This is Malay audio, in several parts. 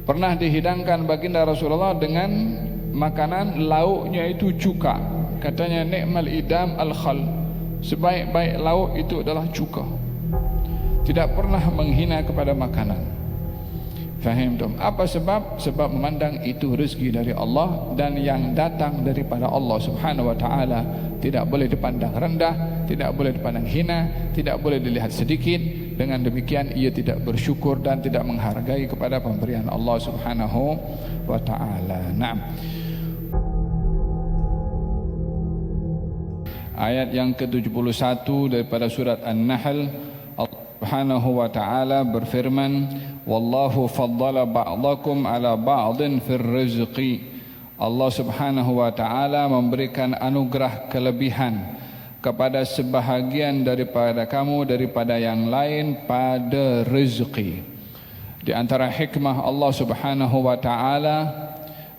Pernah dihidangkan baginda Rasulullah dengan makanan lauknya itu cuka. Katanya ni'mal idam al-khal, sebaik-baik lauk itu adalah cuka. Tidak pernah menghina kepada makanan. Faham tak? Apa sebab? Sebab memandang itu rezeki dari Allah, dan yang datang daripada Allah Subhanahu wa taala tidak boleh dipandang rendah, tidak boleh dipandang hina, tidak boleh dilihat sedikit. Dengan demikian ia tidak bersyukur dan tidak menghargai kepada pemberian Allah Subhanahu wa taala. Naam. Ayat yang ke-71 daripada surat An-Nahl, Allah Subhanahu wa taala berfirman, wallahu faddala ba'dakum ala ba'din fir rizqi. Allah Subhanahu wa taala memberikan anugerah kelebihan kepada sebahagian daripada kamu daripada yang lain pada rezeki. Di antara hikmah Allah Subhanahu wa taala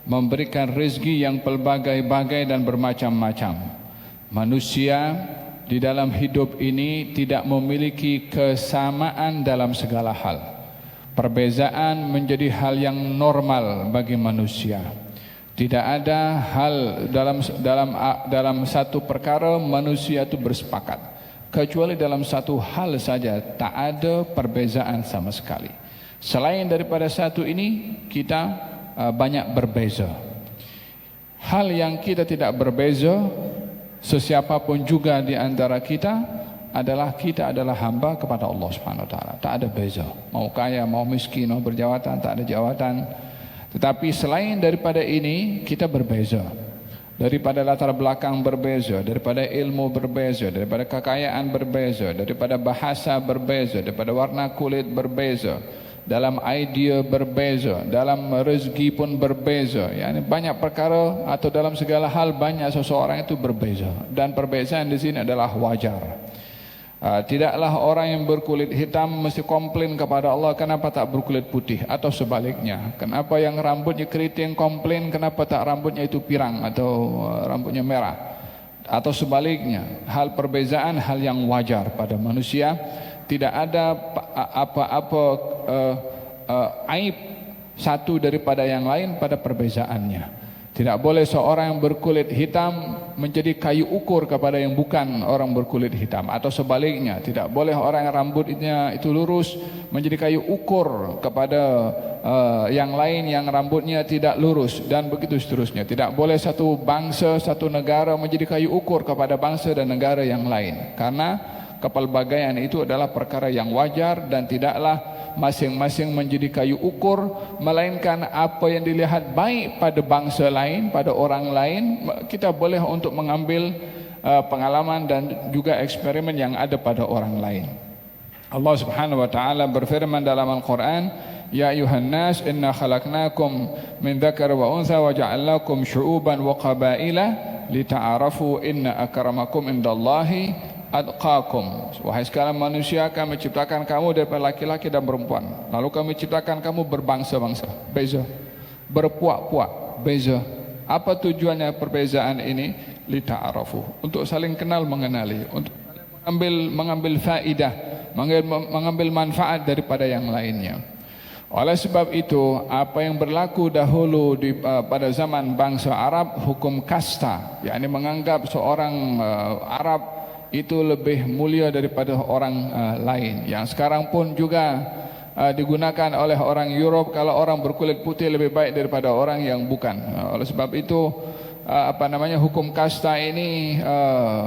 memberikan rezeki yang pelbagai-bagai dan bermacam-macam. Manusia di dalam hidup ini tidak memiliki kesamaan dalam segala hal. Perbezaan menjadi hal yang normal bagi manusia. Tidak ada hal dalam satu perkara manusia itu bersepakat, kecuali dalam satu hal saja tak ada perbezaan sama sekali. Selain daripada satu ini, kita banyak berbeza. Hal yang kita tidak berbeza, sesiapapun juga di antara kita adalah hamba kepada Allah Subhanahu wa taala. Tak ada beza. Mau kaya, mau miskin, mau berjawatan, tak ada jawatan. Tetapi selain daripada ini, kita berbeza. Daripada latar belakang berbeza, daripada ilmu berbeza, daripada kekayaan berbeza, daripada bahasa berbeza, daripada warna kulit berbeza, dalam idea berbeza, dalam rezeki pun berbeza. Yani banyak perkara atau dalam segala hal banyak seseorang itu berbeza, dan perbezaan di sini adalah wajar. Tidaklah orang yang berkulit hitam mesti komplain kepada Allah kenapa tak berkulit putih, atau sebaliknya. Kenapa yang rambutnya keriting komplain kenapa tak rambutnya itu pirang atau rambutnya merah, atau sebaliknya. Hal perbezaan hal yang wajar pada manusia. Tidak ada apa-apa aib satu daripada yang lain pada perbezaannya. Tidak boleh seorang yang berkulit hitam menjadi kayu ukur kepada yang bukan orang berkulit hitam, atau sebaliknya. Tidak boleh orang yang rambutnya itu lurus menjadi kayu ukur kepada yang lain yang rambutnya tidak lurus, dan begitu seterusnya. Tidak boleh satu bangsa, satu negara menjadi kayu ukur kepada bangsa dan negara yang lain, karena kepelbagaian itu adalah perkara yang wajar, dan tidaklah masing-masing menjadi kayu ukur, melainkan apa yang dilihat baik pada bangsa lain, pada orang lain, kita boleh untuk mengambil pengalaman dan juga eksperimen yang ada pada orang lain. Allah Subhanahu wa taala berfirman dalam Al-Quran, ya ayuhan nas inna khalaqnakum min dzakar wa untha wa ja'alnakum syu'uban wa qabaila lita'arafu inna akramakum indallahi atqakum. Wahai sekalian manusia, kami ciptakan kamu daripada laki-laki dan perempuan, lalu kami ciptakan kamu berbangsa-bangsa, beza, berpuak-puak, beza. Apa tujuannya perbezaan ini? Lita'arafu, untuk saling kenal mengenali, untuk mengambil faidah, mengambil manfaat daripada yang lainnya. Oleh sebab itu, apa yang berlaku dahulu pada zaman bangsa Arab, hukum kasta, yakni menganggap seorang Arab itu lebih mulia daripada orang lain, yang sekarang pun juga digunakan oleh orang Europe. Kalau orang berkulit putih lebih baik daripada orang yang bukan. Oleh sebab itu hukum kasta ini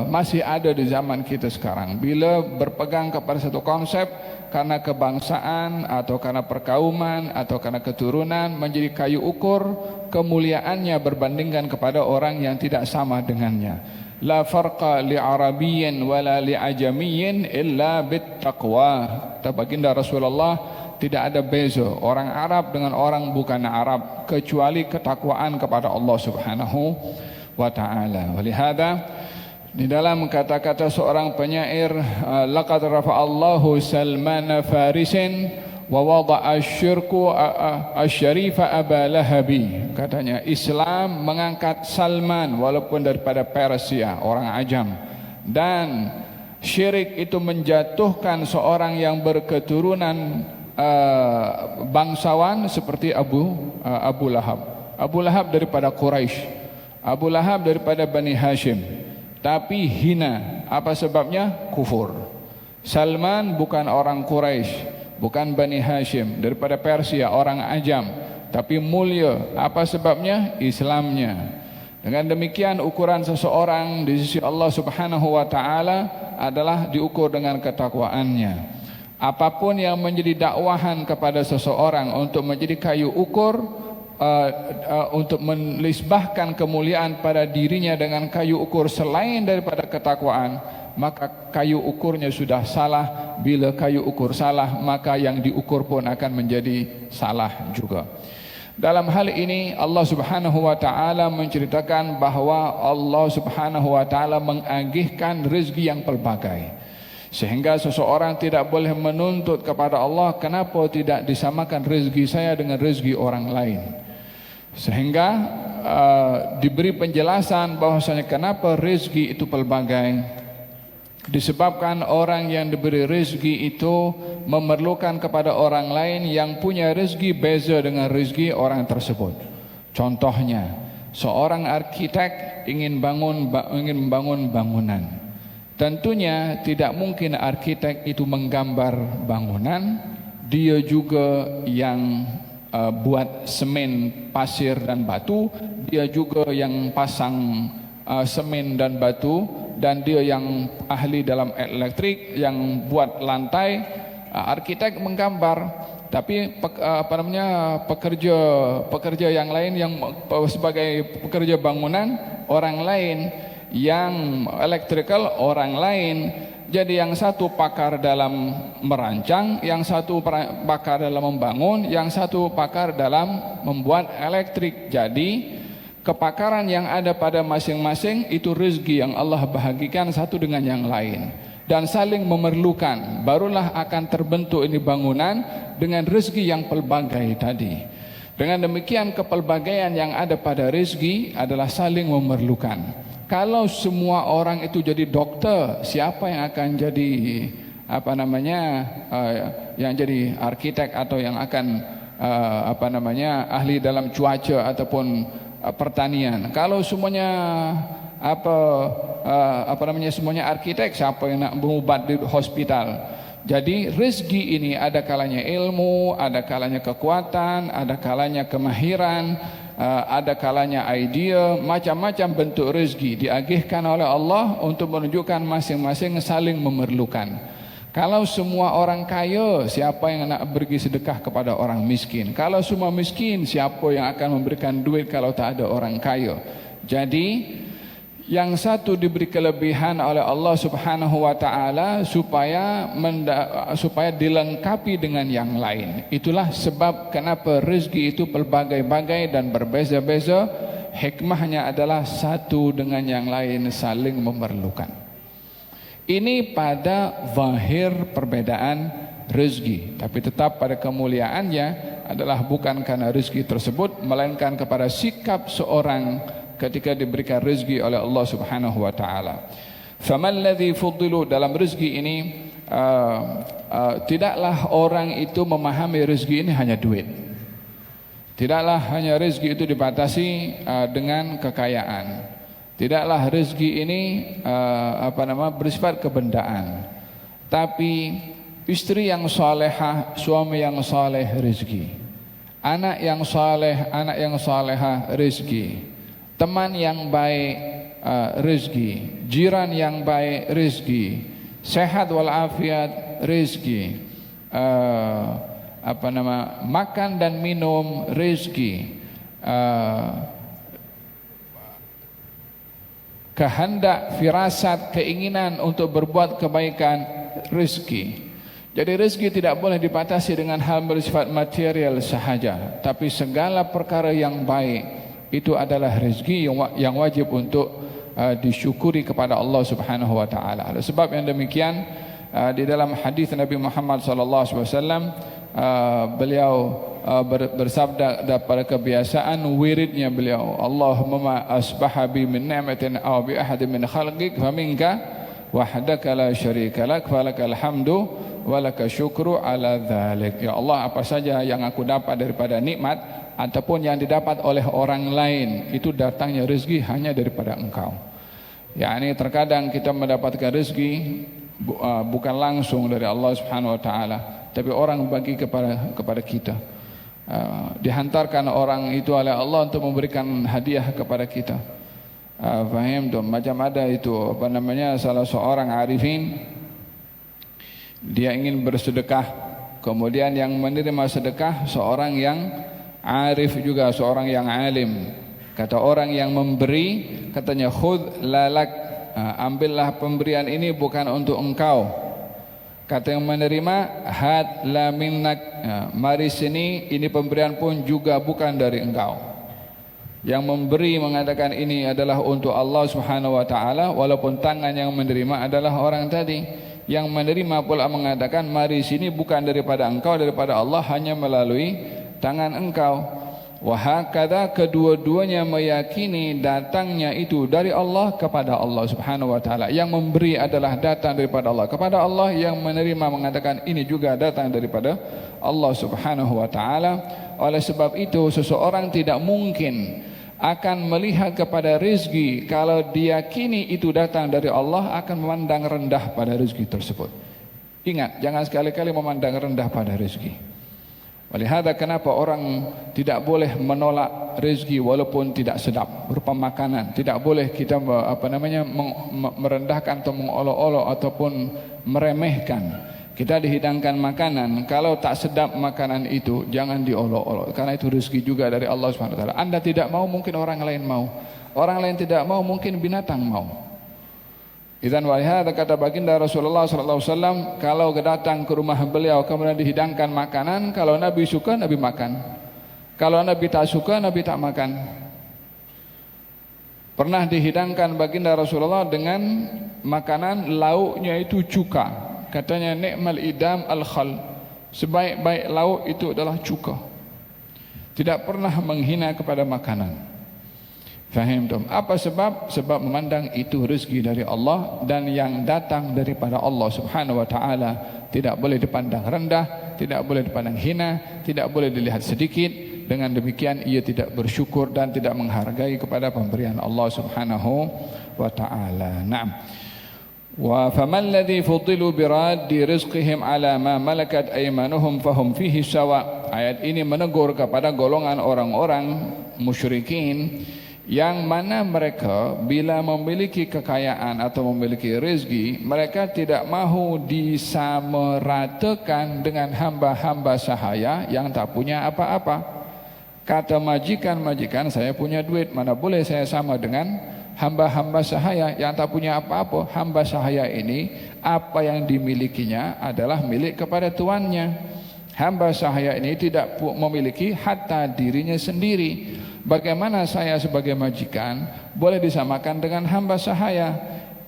masih ada di zaman kita sekarang. Bila berpegang kepada satu konsep karena kebangsaan atau karena perkauman atau karena keturunan menjadi kayu ukur kemuliaannya berbandingkan kepada orang yang tidak sama dengannya. La farqa li arabiyyin wala li ajamiyyin illa bit taqwa. Kata baginda Rasulullah, tidak ada beza orang Arab dengan orang bukan Arab kecuali ketakwaan kepada Allah Subhanahu wa taala. Walihada di dalam kata-kata seorang penyair, laqad rafa'allahu Salman Farisin wa wada'a asyirku asyarifa Aba Lahabi. Katanya Islam mengangkat Salman walaupun daripada Persia, orang Ajam, dan syirik itu menjatuhkan seorang yang berketurunan bangsawan seperti Abu Lahab. Abu Lahab daripada Quraisy, Abu Lahab daripada Bani Hashim, tapi hina. Apa sebabnya? Kufur. Salman bukan orang Quraisy, bukan Bani Hashim, daripada Persia, orang Ajam, tapi mulia. Apa sebabnya? Islamnya. Dengan demikian ukuran seseorang di sisi Allah Subhanahu wa taala adalah diukur dengan ketakwaannya. Apapun yang menjadi dakwahan kepada seseorang untuk menjadi kayu ukur, untuk menisbahkan kemuliaan pada dirinya dengan kayu ukur selain daripada ketakwaan, maka kayu ukurnya sudah salah. Bila kayu ukur salah, maka yang diukur pun akan menjadi salah juga. Dalam hal ini Allah Subhanahu wa taala menceritakan bahawa Allah Subhanahu wa taala mengagihkan rezeki yang pelbagai, sehingga seseorang tidak boleh menuntut kepada Allah, kenapa tidak disamakan rezeki saya dengan rezeki orang lain. Sehingga diberi penjelasan bahwasanya kenapa rezeki itu pelbagai. Disebabkan orang yang diberi rezeki itu memerlukan kepada orang lain yang punya rezeki beza dengan rezeki orang tersebut. Contohnya, seorang arkitek ingin membangun bangunan. Tentunya tidak mungkin arkitek itu menggambar bangunan, dia juga yang buat semen, pasir dan batu, dia juga yang pasang semen dan batu, dan dia yang ahli dalam elektrik, yang buat lantai. Arkitek menggambar, tapi pekerja yang lain yang sebagai pekerja bangunan, orang lain yang electrical, orang lain. Jadi yang satu pakar dalam merancang, yang satu pakar dalam membangun, yang satu pakar dalam membuat elektrik. Jadi kepakaran yang ada pada masing-masing itu rezeki yang Allah bahagikan satu dengan yang lain, dan saling memerlukan. Barulah akan terbentuk ini bangunan dengan rezeki yang pelbagai tadi. Dengan demikian kepelbagaian yang ada pada rezeki adalah saling memerlukan. Kalau semua orang itu jadi dokter, siapa yang akan jadi yang jadi arkitek atau yang akan ahli dalam cuaca ataupun pertanian? Kalau semuanya semuanya arkitek, siapa yang nak berubat di hospital? Jadi rezeki ini ada kalanya ilmu, ada kalanya kekuatan, ada kalanya kemahiran, ada kalanya idea, macam-macam bentuk rezeki diagihkan oleh Allah untuk menunjukkan masing-masing saling memerlukan. Kalau semua orang kaya, siapa yang nak beri sedekah kepada orang miskin? Kalau semua miskin, siapa yang akan memberikan duit kalau tak ada orang kaya? Jadi yang satu diberi kelebihan oleh Allah Subhanahu wa taala supaya dilengkapi dengan yang lain. Itulah sebab kenapa rezeki itu pelbagai-bagai dan berbeza-beza. Hikmahnya adalah satu dengan yang lain saling memerlukan. Ini pada zahir perbedaan rezeki, tapi tetap pada kemuliaannya adalah bukan karena rezeki tersebut, melainkan kepada sikap seorang ketika diberikan rezeki oleh Allah Subhanahu wa taala. Faman ladzi fuddilu, dalam rezeki ini tidaklah orang itu memahami rezeki ini hanya duit. Tidaklah hanya rezeki itu dibatasi dengan kekayaan. Tidaklah rezeki ini bersifat kebendaan. Tapi istri yang salehah, suami yang saleh rezeki. Anak yang saleh, anak yang salehah rezeki. Teman yang baik rezeki, jiran yang baik rezeki, sehat walafiat rezeki, makan dan minum rezeki, kehendak, firasat, keinginan untuk berbuat kebaikan rezeki. Jadi rezeki tidak boleh dibatasi dengan hal bersifat material sahaja, tapi segala perkara yang baik itu adalah rezeki yang wajib untuk disyukuri kepada Allah Subhanahu wa taala. Oleh sebab yang demikian, di dalam hadis Nabi Muhammad sallallahu alaihi wasallam, beliau bersabda pada kebiasaan wiridnya beliau, Allahumma asbaha bi min ni'matin aw bi ahadin min khalqik faminka wahdaka la syarika lak falakal hamdu walaka syukru ala dzalik. Ya Allah, apa saja yang aku dapat daripada nikmat ataupun yang didapat oleh orang lain, itu datangnya rezeki hanya daripada Engkau. Yani terkadang kita mendapatkan rezeki bukan langsung dari Allah Subhanahu wa taala, tapi orang bagi kepada kita. Dihantarkan orang itu oleh Allah untuk memberikan hadiah kepada kita. Faham tu? Macam ada itu salah seorang arifin, dia ingin bersedekah, kemudian yang menerima sedekah seorang yang arif juga, seorang yang alim. Kata orang yang memberi, katanya khudh lalak, ambillah pemberian ini bukan untuk engkau. Kata yang menerima, had la minnak, mari sini, ini pemberian pun juga bukan dari engkau. Yang memberi mengatakan ini adalah untuk Allah Subhanahu wa taala, walaupun tangan yang menerima adalah orang tadi. Yang menerima pula mengatakan, mari sini bukan daripada engkau, daripada Allah, hanya melalui tangan engkau. Wa hakadha, kedua-duanya meyakini datangnya itu dari Allah kepada Allah Subhanahu wa taala. Yang memberi adalah datang daripada Allah kepada Allah, yang menerima mengatakan ini juga datang daripada Allah Subhanahu wa taala. Oleh sebab itu seseorang tidak mungkin akan melihat kepada rezeki kalau diyakini itu datang dari Allah, akan memandang rendah pada rezeki tersebut. Ingat, jangan sekali-kali memandang rendah pada rezeki. Walihada kenapa orang tidak boleh menolak rezeki walaupun tidak sedap berupa makanan. Tidak boleh kita merendahkan atau mengolok-olok ataupun meremehkan. Kita dihidangkan makanan, kalau tak sedap makanan itu jangan diolok-olok, karena itu rezeki juga dari Allah Subhanahu wa taala. Anda tidak mau, mungkin orang lain mau. Orang lain tidak mau, mungkin binatang mau. Idzan walihada kata baginda Rasulullah sallallahu alaihi wasallam, kalau datang ke rumah beliau kemudian dihidangkan makanan, kalau Nabi suka Nabi makan. Kalau Nabi tak suka Nabi tak makan. Pernah dihidangkan baginda Rasulullah dengan makanan lauknya itu cuka. Katanya ni'mal idam al-khal, sebaik-baik lauk itu adalah cuka. Tidak pernah menghina kepada makanan. Faham tak? Apa sebab? Sebab memandang itu rezeki dari Allah dan yang datang daripada Allah Subhanahu wa taala tidak boleh dipandang rendah, tidak boleh dipandang hina, tidak boleh dilihat sedikit. Dengan demikian ia tidak bersyukur dan tidak menghargai kepada pemberian Allah Subhanahu wa taala. Naam. Wa faman ladzi fudilu biraddi rizqihim ala ma malakat aymanuhum fahum fihi sawa. Ayat ini menegur kepada golongan orang-orang musyrikin yang mana mereka bila memiliki kekayaan atau memiliki rezeki, mereka tidak mahu disamaratakan dengan hamba-hamba sahaya yang tak punya apa-apa. Kata majikan, saya punya duit, mana boleh saya sama dengan hamba-hamba sahaya yang tak punya apa-apa. Hamba sahaya ini apa yang dimilikinya adalah milik kepada tuannya. Hamba sahaya ini tidak memiliki hatta dirinya sendiri. Bagaimana saya sebagai majikan boleh disamakan dengan hamba sahaya?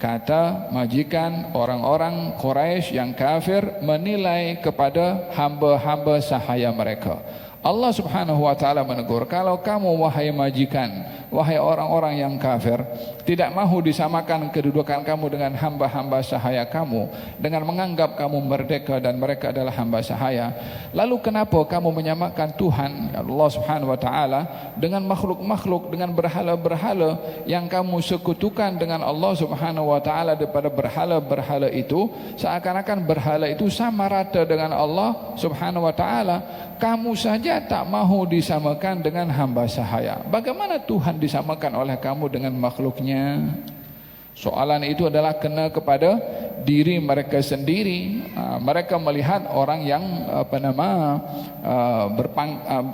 Kata majikan, orang-orang Quraisy yang kafir menilai kepada hamba-hamba sahaya mereka. Allah Subhanahu wa taala menegur, kalau kamu wahai majikan, wahai orang-orang yang kafir, tidak mahu disamakan kedudukan kamu dengan hamba-hamba sahaya kamu, dengan menganggap kamu merdeka dan mereka adalah hamba sahaya, lalu kenapa kamu menyamakan Tuhan Allah Subhanahu wa taala dengan makhluk-makhluk, dengan berhala-berhala yang kamu sekutukan dengan Allah Subhanahu wa taala daripada berhala-berhala itu, seakan-akan berhala itu sama rata dengan Allah Subhanahu wa taala. Kamu saja tak mahu disamakan dengan hamba sahaya, bagaimana Tuhan disamakan oleh kamu dengan makhluknya? Soalan itu adalah kena kepada diri mereka sendiri. Mereka melihat orang yang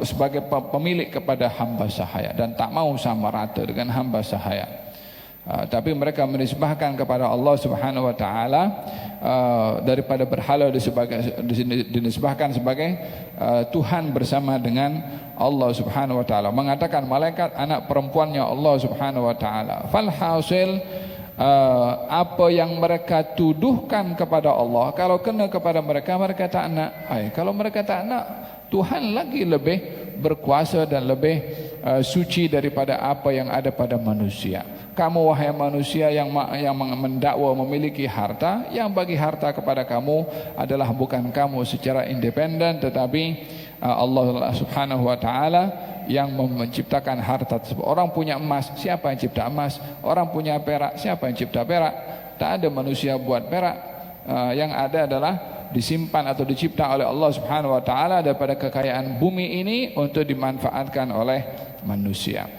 sebagai pemilik kepada hamba sahaya dan tak mahu sama rata dengan hamba sahaya. Tapi mereka menisbahkan kepada Allah Subhanahu wa taala daripada berhala dinisbahkan sebagai Tuhan bersama dengan Allah Subhanahu wa taala. Mengatakan malaikat anak perempuannya Allah Subhanahu wa taala. Falhasil apa yang mereka tuduhkan kepada Allah, kalau kena kepada mereka, mereka tak nak. Kalau mereka tak nak, Tuhan lagi lebih berkuasa dan lebih suci daripada apa yang ada pada manusia. kamu wahai manusia yang mendakwa memiliki harta, yang bagi harta kepada kamu adalah bukan kamu secara independen, tetapi Allah Subhanahu wa taala yang menciptakan harta tersebut. Orang punya emas, siapa yang cipta emas? Orang punya perak, siapa yang cipta perak? Tak ada manusia buat perak. Yang ada adalah disimpan atau dicipta oleh Allah Subhanahu wa taala daripada kekayaan bumi ini untuk dimanfaatkan oleh manusia.